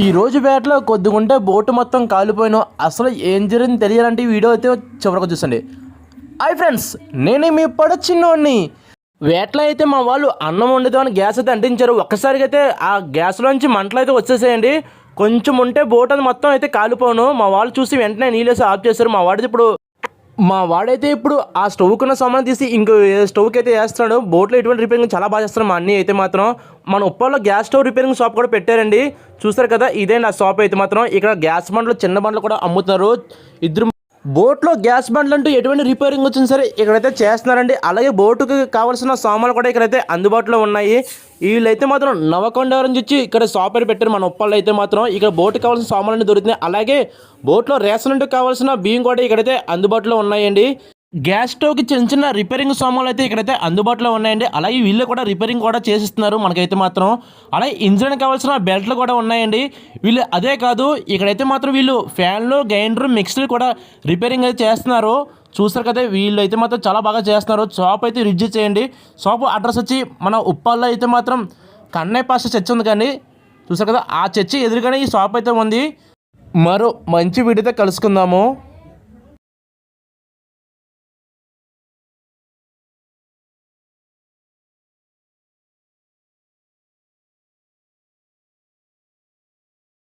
ఈ రోజు వేటలో కొద్దిగుంటే బోటు మొత్తం కాలిపోయిన అసలు ఏం జరిగింది తెలియాలంటే ఈ వీడియో అయితే చివరికి చూసండి. హాయ్ ఫ్రెండ్స్, నేనే మీ చిన్నోడిని. వేటలో అయితే మా వాళ్ళు అన్నం వండుతామని గ్యాస్ అయితే అంటించారు. ఒక్కసారిగా అయితే ఆ గ్యాస్లోంచి మంటలు అయితే వచ్చేసేయండి. కొంచెం ఉంటే బోట్ అది మొత్తం అయితే కాలిపోను. మా వాళ్ళు చూసి వెంటనే నీళ్ళేసి ఆఫ్ చేశారు. మా వాడైతే ఇప్పుడు ఆ స్టవ్కున్న సామాన్ తీసి ఇంకో స్టవ్కి అయితే వేస్తున్నాడు. బోట్లో ఎటువంటి రిపేరింగ్ చాలా బాగా చేస్తారు మా అన్నీ అయితే మాత్రం. మన ఉప్పల్లో గ్యాస్ స్టవ్ రిపేరింగ్ షాప్ కూడా పెట్టారండి. చూస్తారు కదా, ఇదే నా షాప్ అయితే మాత్రం. ఇక్కడ గ్యాస్ బండ్లు చిన్న బండ్లు కూడా అమ్ముతున్నారు. ఇద్దరు బోట్లో గ్యాస్ బండ్లు అంటూ ఎటువంటి రిపేరింగ్ వచ్చినా సరే ఇక్కడైతే చేస్తున్నారండి. అలాగే బోటుకి కావాల్సిన సామాన్లు కూడా ఇక్కడైతే అందుబాటులో ఉన్నాయి. వీళ్ళైతే మాత్రం నవకొండ నుంచి వచ్చి ఇక్కడ షాప్ అయితే పెట్టారు. మన ఉప్పల్లో అయితే మాత్రం ఇక్కడ బోటుకి కావాల్సిన సామాన్లు దొరుకుతున్నాయి. అలాగే బోట్లో రేషన్ అంటూ కావాల్సిన బియ్యం కూడా ఇక్కడైతే అందుబాటులో ఉన్నాయండి. గ్యాస్ స్టవ్కి చిన్న చిన్న రిపేరింగ్ సామాన్లు అయితే ఇక్కడైతే అందుబాటులో ఉన్నాయండి. అలాగే వీళ్ళు కూడా రిపేరింగ్ కూడా చేసిస్తున్నారు మనకైతే మాత్రం. అలాగే ఇంజిన్ కావాల్సిన బెల్ట్లు కూడా ఉన్నాయండి. వీళ్ళు అదే కాదు, ఇక్కడైతే మాత్రం వీళ్ళు ఫ్యాన్లు, గ్రైండర్, మిక్సీలు కూడా రిపేరింగ్ అయితే చేస్తున్నారు. చూస్తారు కదా, వీళ్ళు అయితే మాత్రం చాలా బాగా చేస్తున్నారు. షాప్ అయితే విజిట్ చేయండి. షాప్ అడ్రస్ వచ్చి మన ఉప్పాల్లో అయితే మాత్రం కన్నయ్య పాస్టర్ చర్చ్ ఉంది కానీ, చూసారు కదా, ఆ చర్చి ఎదురుగానే ఈ షాప్ అయితే ఉంది. మరో మంచి వీడియోతో కలుసుకుందాము.